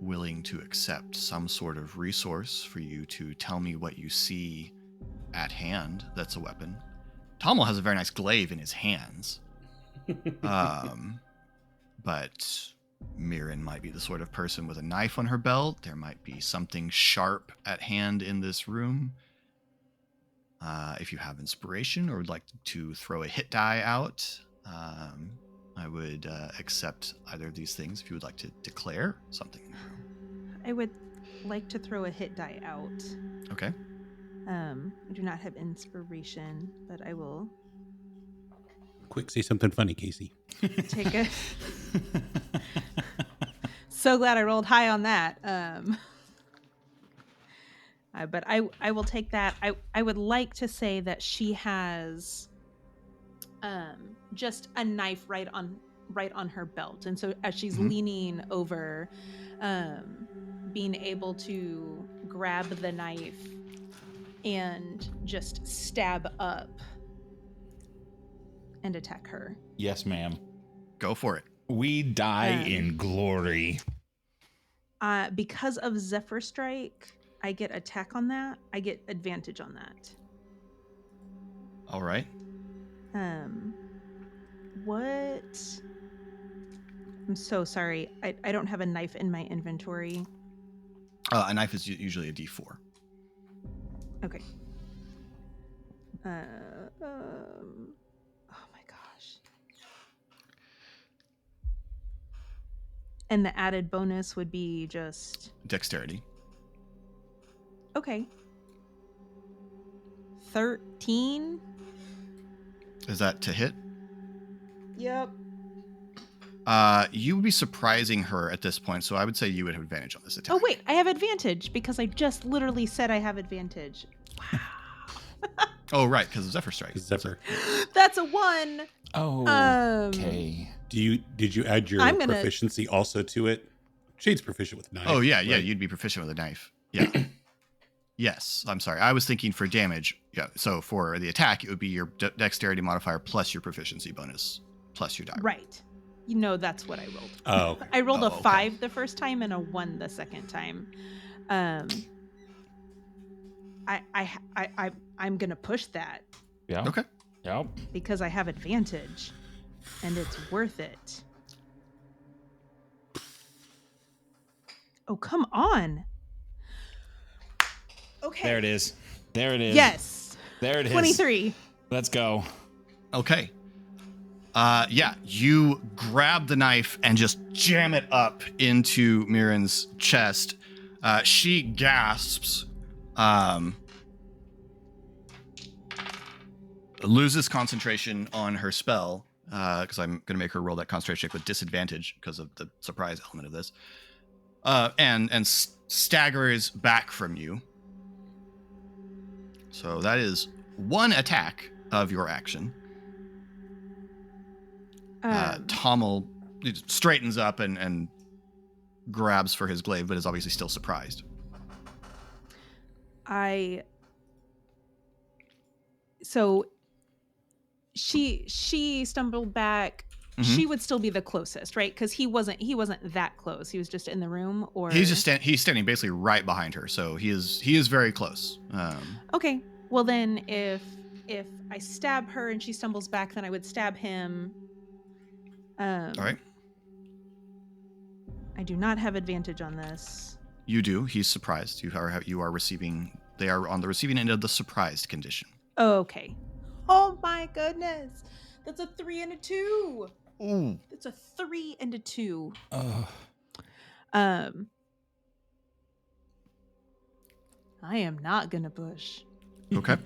willing to accept some sort of resource for you to tell me what you see at hand that's a weapon. Tommel has a very nice glaive in his hands. But Mirren might be the sort of person with a knife on her belt. There might be something sharp at hand in this room. If you have inspiration or would like to throw a hit die out, I would accept either of these things if you would like to declare something in the room. I would like to throw a hit die out. Okay. I do not have inspiration, but I will Quick, say something funny, Casey. take a. So glad I rolled high on that. But I will take that. I would like to say that she has just a knife right on her belt, and so as she's leaning over, being able to grab the knife and just stab up and attack her. Yes, ma'am. Go for it. We die in glory. Because of Zephyr Strike, I get attack on that. I get advantage on that. All right. What? I'm so sorry. I don't have a knife in my inventory. A knife is usually a D4. Okay. Oh my gosh. And the added bonus would be just Dexterity. okay. 13. Is that to hit? Yep. You would be surprising her at this point, so I would say you would have advantage on this attack. Oh wait, I have advantage because I just literally said I have advantage. Oh, right, because of Zephyr Strike. Zephyr. That's a 1. Oh, okay. Did you add your I'm gonna- proficiency also to it? Shade's proficient with knife. Oh, yeah, right? you'd be proficient with a knife. Yeah. Yes, I'm sorry. I was thinking for damage. Yeah, so for the attack, it would be your dexterity modifier plus your proficiency bonus plus your die. Right. You know that's what I rolled. Oh, okay. I rolled Oh, a okay. 5 the first time and a 1 the second time. I'm gonna push that Yeah. Okay. Yep. because I have advantage, and it's worth it. Oh, come on. Okay. There it is. There it is. Yes. There it is. 23. Let's go. Okay. Yeah, you grab the knife and just jam it up into Mirren's chest. She gasps, loses concentration on her spell, because I'm going to make her roll that concentration check with disadvantage because of the surprise element of this, and staggers back from you. So that is one attack of your action. Tommel straightens up and grabs for his glaive, but is obviously still surprised. So she stumbled back. Mhm. She would still be the closest, right? Because he wasn't that close. He was just in the room, or He's just he's standing basically right behind her, so he is very close. Okay. Well, then if I stab her and she stumbles back, then I would stab him. All right, I do not have advantage on this. you do. He's surprised. You are receiving. They are on the receiving end of the surprised condition. Oh, okay. Oh my goodness. That's a 3 and a 2. Ooh. That's a 3 and a 2. Oh. I am not gonna push. Okay.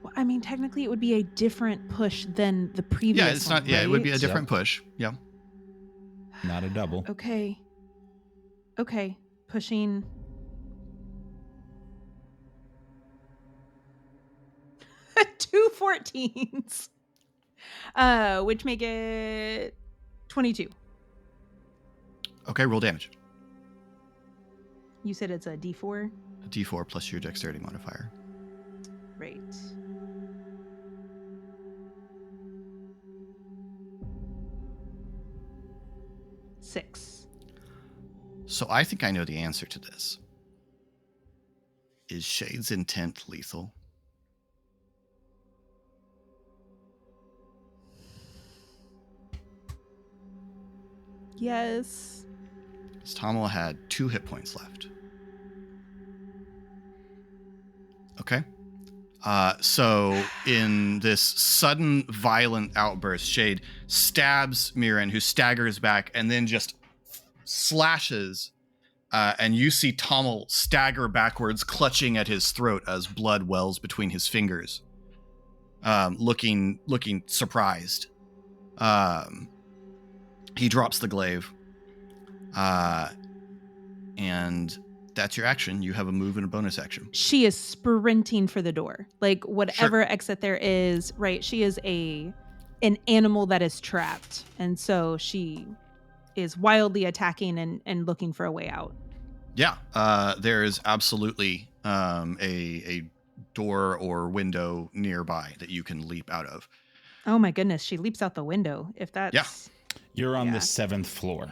Well, I mean, technically, it would be a different push than the previous. Yeah, it's not. one, Yeah, it would be a right? different push. Yeah. Not a double. Okay. Pushing. Two 14s. Which make it 22. Okay, roll damage. You said it's a D4? A D4 plus your dexterity modifier. Right. Six. So I think I know the answer to this. Is Shade's intent lethal? Yes. Tommel had 2 hit points left. Okay. So in this sudden violent outburst, Shade stabs Mirren, who staggers back and then just slashes. And you see Tommel stagger backwards, clutching at his throat as blood wells between his fingers, looking surprised. He drops the glaive, and that's your action. You have a move and a bonus action. She is sprinting for the door. Like whatever exit there is, right? She is an animal that is trapped. And so she is wildly attacking and looking for a way out. Yeah, there is absolutely a door or window nearby that you can leap out of. Oh my goodness, she leaps out the window. If that's Yeah. You're on the 7th floor.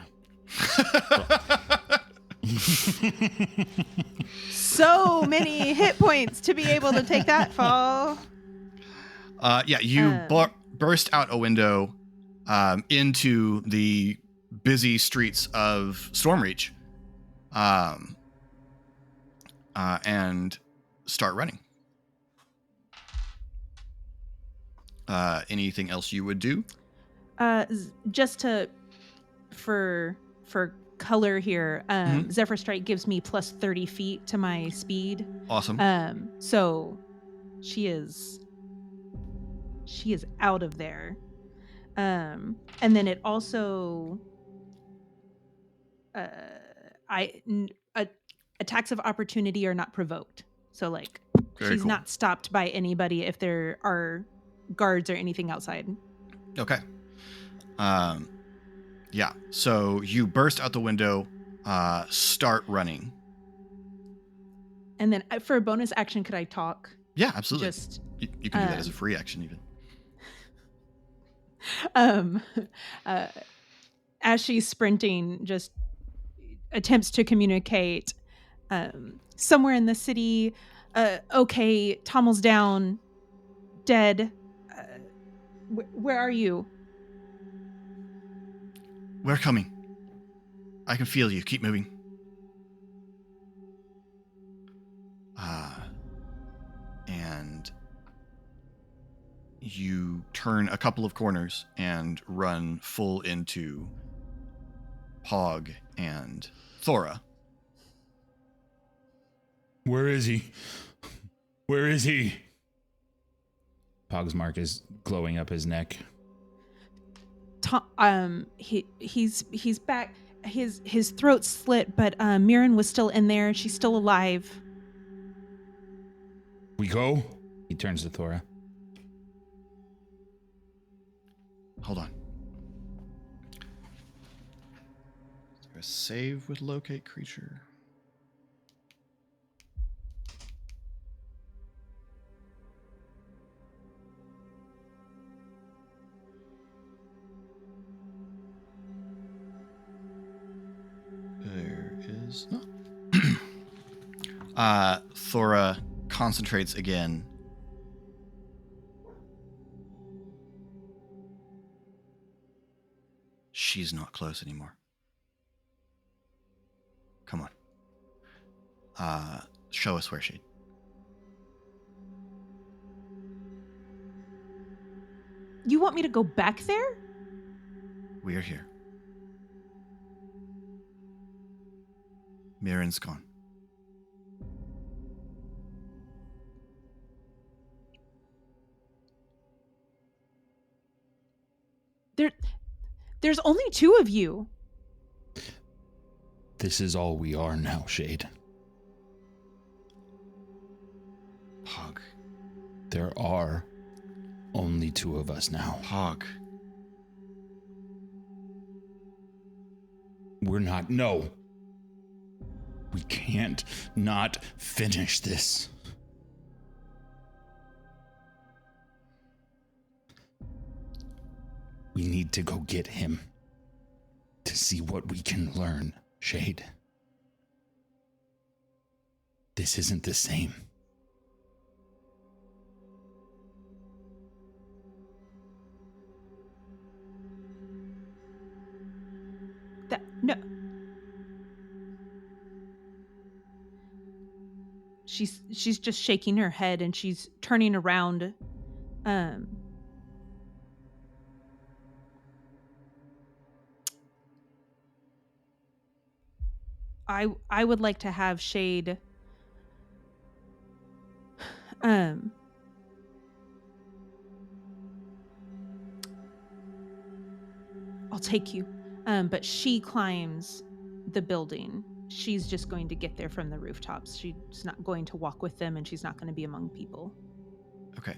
So many hit points to be able to take that fall. You burst out a window into the busy streets of Stormreach, and start running. Anything else you would do? Just for color here, Zephyr Strike gives me plus 30 feet to my speed. Awesome. So she is out of there. And then it also attacks of opportunity are not provoked. So like Very she's cool. not stopped by anybody if there are guards or anything outside. Okay. Yeah. So you burst out the window, start running. And then for a bonus action, could I talk? Yeah, absolutely. Just you can do that as a free action even. As she's sprinting, just attempts to communicate. Somewhere in the city. Okay, Tommel's down, dead. Where are you? We're coming. I can feel you. Keep moving. And you turn a couple of corners and run full into Pog and Thora. Where is he? Where is he? Pog's mark is glowing up his neck. He's back. His throat slit, but Mirren was still in there. She's still alive. We go? He turns to Thora. Hold on. Is there a save with locate creature? There is not. Thora concentrates again. She's not close anymore. Come on. Show us where she. You want me to go back there? We're here. Mirren's gone. There's only two of you. This is all we are now, Shade. Pog. There are only two of us now. Pog. We're not. No. We can't not finish this. We need to go get him to see what we can learn, Shade. This isn't the same. No. She's just shaking her head and she's turning around. I would like to have Shade I'll take you. But she climbs the building. She's just going to get there from the rooftops. She's not going to walk with them, and she's not going to be among people. Okay.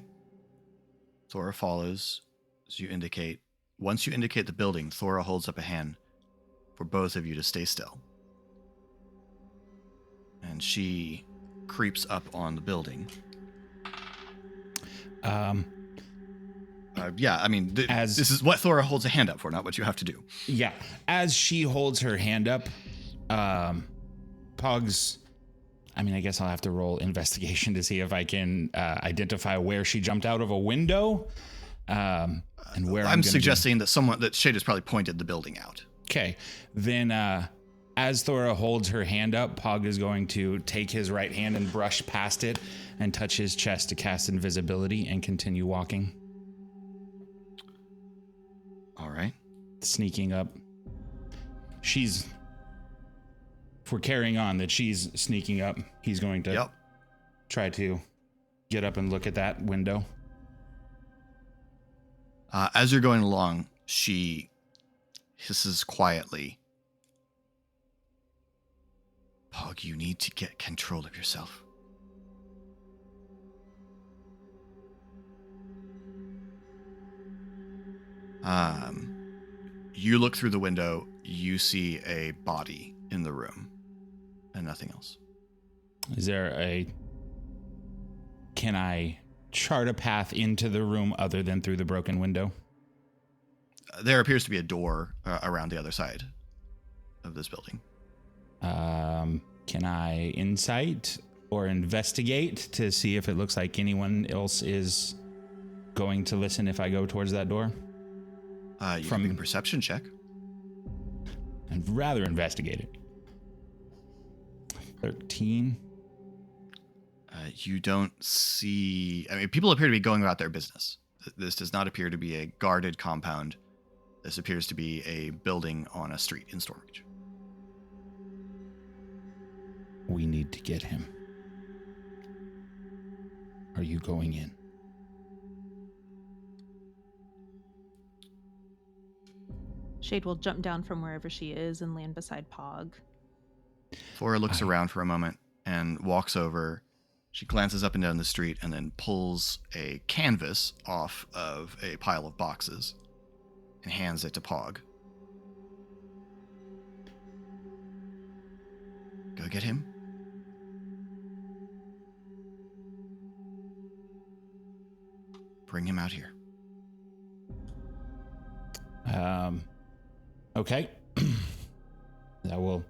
Thora follows as you indicate. Once you indicate the building, Thora holds up a hand for both of you to stay still. And she creeps up on the building. Yeah, I mean, this is what Thora holds a hand up for, not what you have to do. Yeah. As she holds her hand up, Pug's... I mean, I guess I'll have to roll investigation to see if I can identify where she jumped out of a window, and where I'm suggesting that Shade has probably pointed the building out. Okay. Then, as Thora holds her hand up, Pug is going to take his right hand and brush past it and touch his chest to cast invisibility and continue walking. All right. Sneaking up. If we're carrying on that she's sneaking up, he's going to try to get up and look at that window. As you're going along, she hisses quietly. Pug, you need to get control of yourself. You look through the window, you see a body in the room and nothing else. Can I chart a path into the room other than through the broken window? There appears to be a door around the other side of this building. Can I insight or investigate to see if it looks like anyone else is going to listen if I go towards that door? You can make a perception check. I'd rather investigate it. 13. You don't see... I mean, people appear to be going about their business. This does not appear to be a guarded compound. This appears to be a building on a street in Stormreach. We need to get him. Are you going in? Shade will jump down from wherever she is and land beside Pog. Flora looks around for a moment and walks over. She glances up and down the street and then pulls a canvas off of a pile of boxes and hands it to Pog. Go get him. Bring him out here. Okay. I will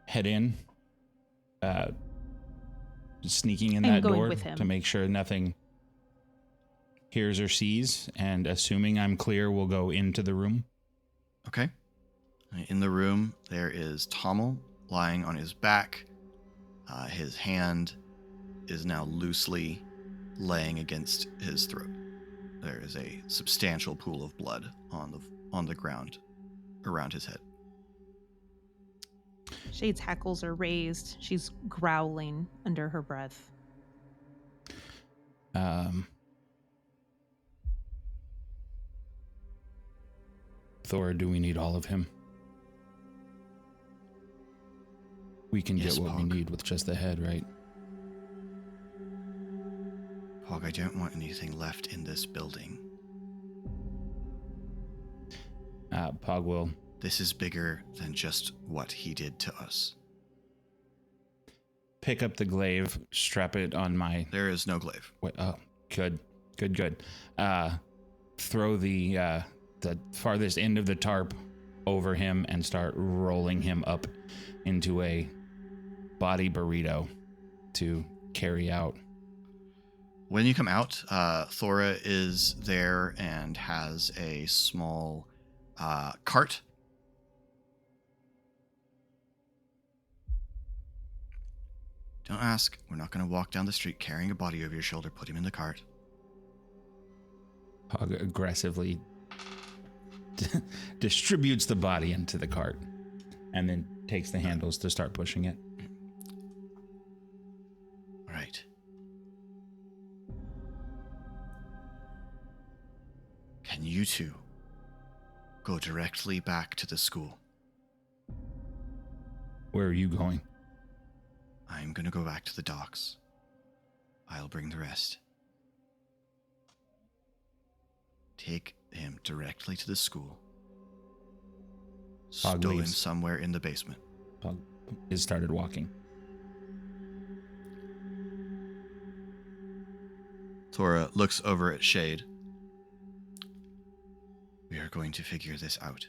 head in, sneaking in that door to make sure nothing hears or sees, and assuming I'm clear, we'll go into the room. Okay. In the room, there is Tommel lying on his back. His hand is now loosely laying against his throat. There is a substantial pool of blood on the ground around his head. Shade's hackles are raised. She's growling under her breath. Thor, do we need all of him? We can get what we need with just the head, right? Pog, I don't want anything left in this building. Pog will This is bigger than just what he did to us. Pick up the glaive, strap it on my... There is no glaive. Wait, oh, good. Throw the farthest end of the tarp over him and start rolling him up into a body burrito to carry out. When you come out, Thora is there and has a small cart. Don't ask. We're not going to walk down the street carrying a body over your shoulder. Put him in the cart. Pog aggressively distributes the body into the cart and then takes the handles to start pushing it. All right. Can you two go directly back to the school? Where are you going? I'm going to go back to the docks. I'll bring the rest. Take him directly to the school. Stow him leaves. somewhere in the basement. Pog has started walking. Thora looks over at Shade. We are going to figure this out.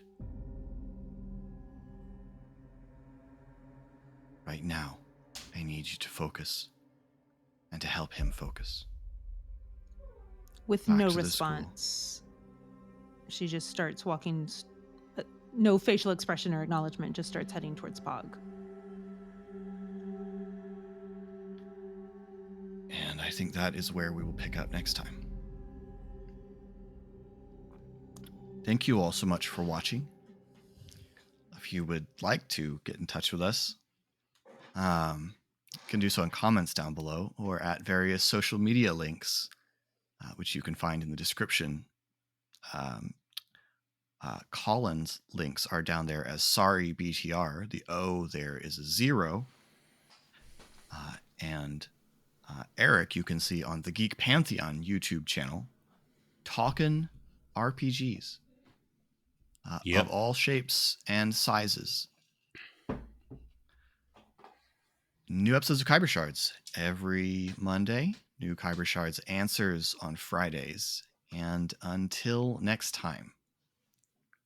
Right now, I need you to focus and to help him focus. With Back no to the response, she just starts walking, no facial expression or acknowledgement, just starts heading towards Pog. And I think that is where we will pick up next time. Thank you all so much for watching. If you would like to get in touch with us, you can do so in comments down below or at various social media links, which you can find in the description. Colin's links are down there as sorry BTR. The O there is a 0. And Eric, you can see on the Geek Pantheon YouTube channel, talkin' RPGs of all shapes and sizes. New episodes of Khyber Shards every Monday. New Khyber Shards answers on Fridays. And until next time,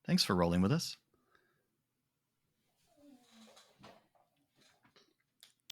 thanks for rolling with us.